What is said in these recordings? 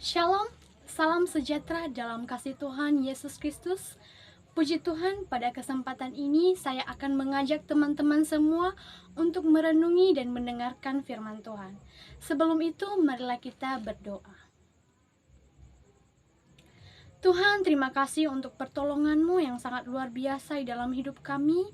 Shalom, salam sejahtera dalam kasih Tuhan Yesus Kristus. Puji Tuhan, pada kesempatan ini saya akan mengajak teman-teman semua untuk merenungi dan mendengarkan firman Tuhan. Sebelum itu, marilah kita berdoa. Tuhan, terima kasih untuk pertolongan-Mu yang sangat luar biasa di dalam hidup kami.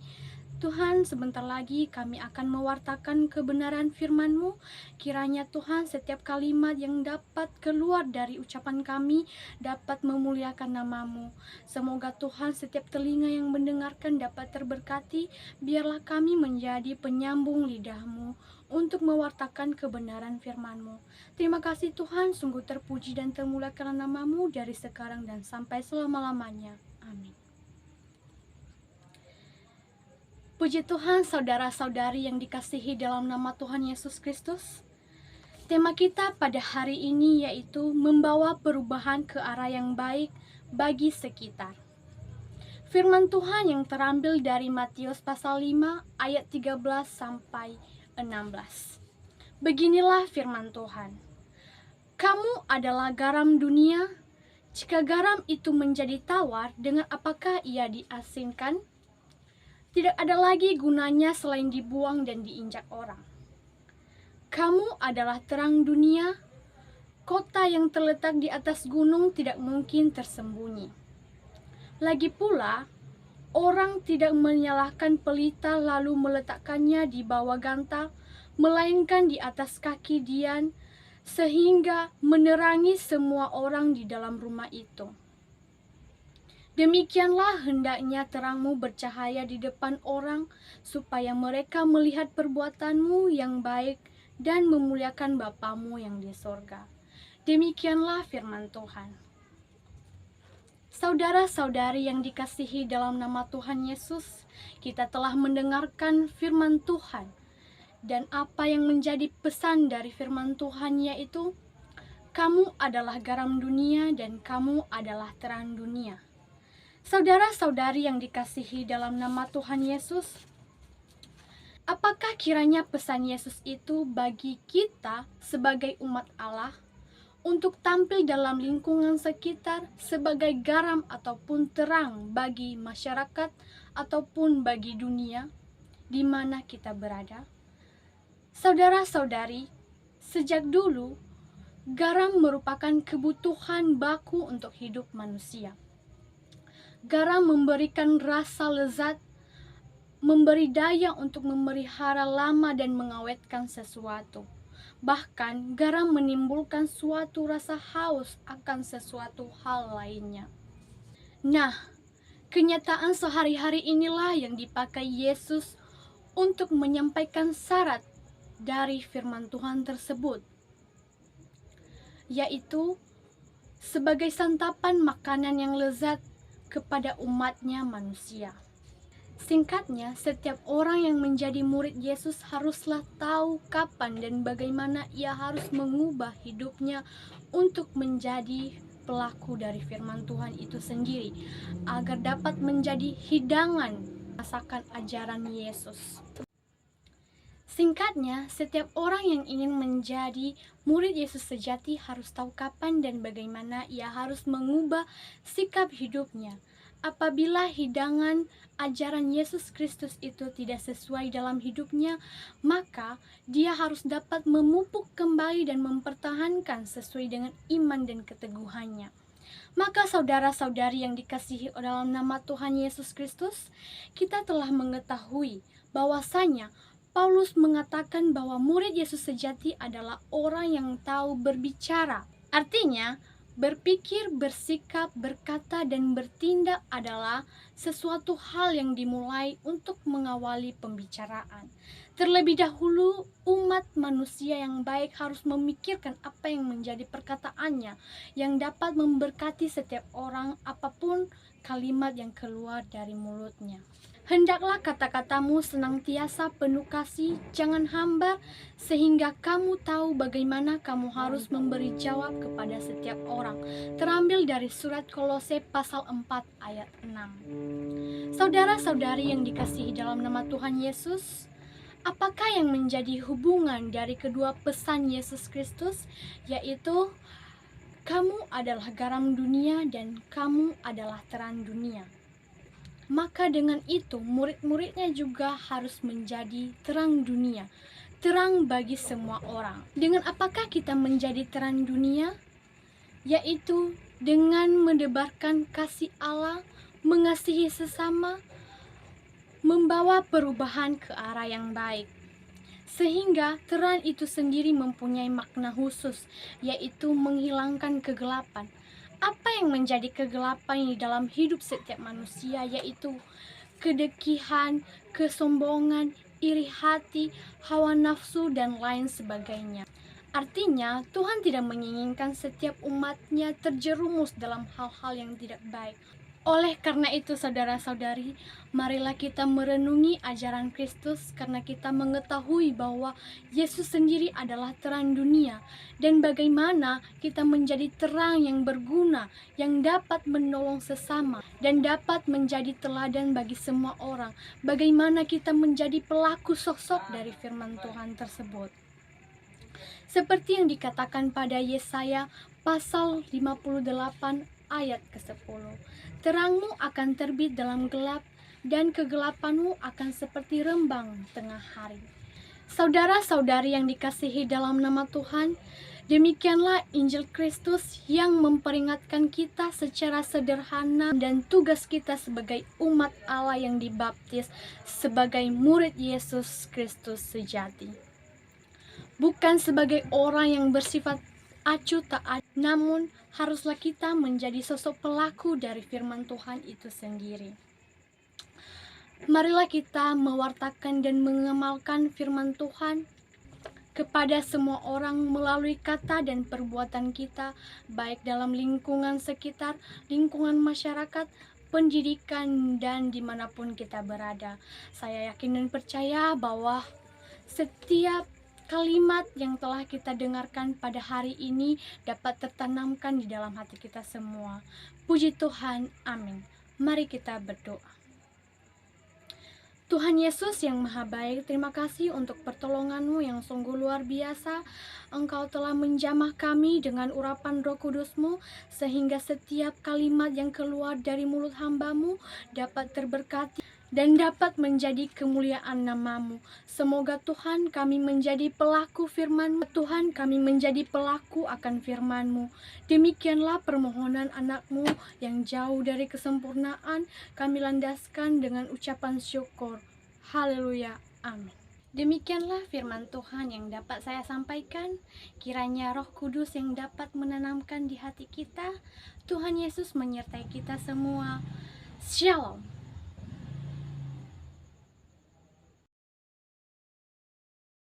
Tuhan, sebentar lagi kami akan mewartakan kebenaran firman-Mu. Kiranya Tuhan, setiap kalimat yang dapat keluar dari ucapan kami dapat memuliakan nama-Mu. Semoga Tuhan, setiap telinga yang mendengarkan dapat terberkati. Biarlah kami menjadi penyambung lidah-Mu untuk mewartakan kebenaran firman-Mu. Terima kasih Tuhan, sungguh terpuji dan termuliakan nama-Mu dari sekarang dan sampai selama-lamanya. Amin. Puji Tuhan, saudara-saudari yang dikasihi dalam nama Tuhan Yesus Kristus. Tema kita pada hari ini yaitu membawa perubahan ke arah yang baik bagi sekitar. Firman Tuhan yang terambil dari Matius pasal 5 ayat 13 sampai 16. Beginilah firman Tuhan. Kamu adalah garam dunia. Jika garam itu menjadi tawar, dengan apakah ia diasinkan? Tidak ada lagi gunanya selain dibuang dan diinjak orang. Kamu adalah terang dunia. Kota yang terletak di atas gunung tidak mungkin tersembunyi. Lagi pula, orang tidak menyalakan pelita lalu meletakkannya di bawah gantal, melainkan di atas kaki dian, sehingga menerangi semua orang di dalam rumah itu. Demikianlah hendaknya terangmu bercahaya di depan orang, supaya mereka melihat perbuatanmu yang baik dan memuliakan Bapamu yang di sorga. Demikianlah firman Tuhan. Saudara-saudari yang dikasihi dalam nama Tuhan Yesus, kita telah mendengarkan firman Tuhan. Dan apa yang menjadi pesan dari firman Tuhan yaitu, kamu adalah garam dunia dan kamu adalah terang dunia. Saudara-saudari yang dikasihi dalam nama Tuhan Yesus, apakah kiranya pesan Yesus itu bagi kita sebagai umat Allah untuk tampil dalam lingkungan sekitar sebagai garam ataupun terang bagi masyarakat ataupun bagi dunia di mana kita berada? Saudara-saudari, sejak dulu garam merupakan kebutuhan baku untuk hidup manusia. Garam memberikan rasa lezat, memberi daya untuk memelihara lama dan mengawetkan sesuatu. Bahkan garam menimbulkan suatu rasa haus akan sesuatu hal lainnya. Nah, kenyataan sehari-hari inilah yang dipakai Yesus untuk menyampaikan syarat dari firman Tuhan tersebut, yaitu sebagai santapan makanan yang lezat kepada umatnya manusia. Singkatnya, setiap orang yang menjadi murid Yesus haruslah tahu kapan dan bagaimana ia harus mengubah hidupnya untuk menjadi pelaku dari firman Tuhan itu sendiri, agar dapat menjadi hidangan masakan ajaran Yesus. Singkatnya, setiap orang yang ingin menjadi murid Yesus sejati harus tahu kapan dan bagaimana ia harus mengubah sikap hidupnya. Apabila hidangan ajaran Yesus Kristus itu tidak sesuai dalam hidupnya, maka dia harus dapat memupuk kembali dan mempertahankan sesuai dengan iman dan keteguhannya. Maka saudara-saudari yang dikasihi dalam nama Tuhan Yesus Kristus, kita telah mengetahui bahwasanya Paulus mengatakan bahwa murid Yesus sejati adalah orang yang tahu berbicara. Artinya, berpikir, bersikap, berkata, dan bertindak adalah sesuatu hal yang dimulai untuk mengawali pembicaraan. Terlebih dahulu, umat manusia yang baik harus memikirkan apa yang menjadi perkataannya, yang dapat memberkati setiap orang apapun kalimat yang keluar dari mulutnya. Hendaklah kata-katamu senantiasa penuh kasih, jangan hambar, sehingga kamu tahu bagaimana kamu harus memberi jawab kepada setiap orang. Terambil dari surat Kolose pasal 4 ayat 6. Saudara-saudari yang dikasihi dalam nama Tuhan Yesus, apakah yang menjadi hubungan dari kedua pesan Yesus Kristus, yaitu Kamu adalah garam dunia dan kamu adalah terang dunia. Maka dengan itu murid-muridnya juga harus menjadi terang dunia, terang bagi semua orang. Dengan apakah kita menjadi terang dunia? Yaitu dengan mendebarkan kasih Allah, mengasihi sesama, membawa perubahan ke arah yang baik. Sehingga terang itu sendiri mempunyai makna khusus, yaitu menghilangkan kegelapan. Apa yang menjadi kegelapan di dalam hidup setiap manusia, yaitu kedekihan, kesombongan, iri hati, hawa nafsu, dan lain sebagainya. Artinya, Tuhan tidak menginginkan setiap umatnya terjerumus dalam hal-hal yang tidak baik. Oleh karena itu, saudara-saudari, marilah kita merenungi ajaran Kristus karena kita mengetahui bahwa Yesus sendiri adalah terang dunia dan bagaimana kita menjadi terang yang berguna, yang dapat menolong sesama dan dapat menjadi teladan bagi semua orang. Bagaimana kita menjadi pelaku sosok dari firman Tuhan tersebut. Seperti yang dikatakan pada Yesaya pasal 58 ayat ke-10. Terangmu akan terbit dalam gelap, dan kegelapanmu akan seperti rembang tengah hari. Saudara-saudari yang dikasihi dalam nama Tuhan, demikianlah Injil Kristus yang memperingatkan kita secara sederhana dan tugas kita sebagai umat Allah yang dibaptis sebagai murid Yesus Kristus sejati. Bukan sebagai orang yang bersifat acuh tak acuh, namun haruslah kita menjadi sosok pelaku dari firman Tuhan itu sendiri. Marilah kita mewartakan dan mengamalkan firman Tuhan kepada semua orang melalui kata dan perbuatan kita, baik dalam lingkungan sekitar, lingkungan masyarakat, pendidikan, dan dimanapun kita berada. Saya yakin dan percaya bahwa setiap kalimat yang telah kita dengarkan pada hari ini dapat tertanamkan di dalam hati kita semua. Puji Tuhan, amin. Mari kita berdoa. Tuhan Yesus yang Maha Baik, terima kasih untuk pertolongan-Mu yang sungguh luar biasa. Engkau telah menjamah kami dengan urapan Roh Kudus-Mu, sehingga setiap kalimat yang keluar dari mulut hamba-Mu dapat terberkati dan dapat menjadi kemuliaan nama-Mu. Semoga Tuhan kami menjadi pelaku firman-Mu. Tuhan kami menjadi pelaku akan firman-Mu. Demikianlah permohonan anak-Mu yang jauh dari kesempurnaan, kami landaskan dengan ucapan syukur. Haleluya, amin. Demikianlah firman Tuhan yang dapat saya sampaikan. Kiranya Roh Kudus yang dapat menanamkan di hati kita. Tuhan Yesus menyertai kita semua. Shalom.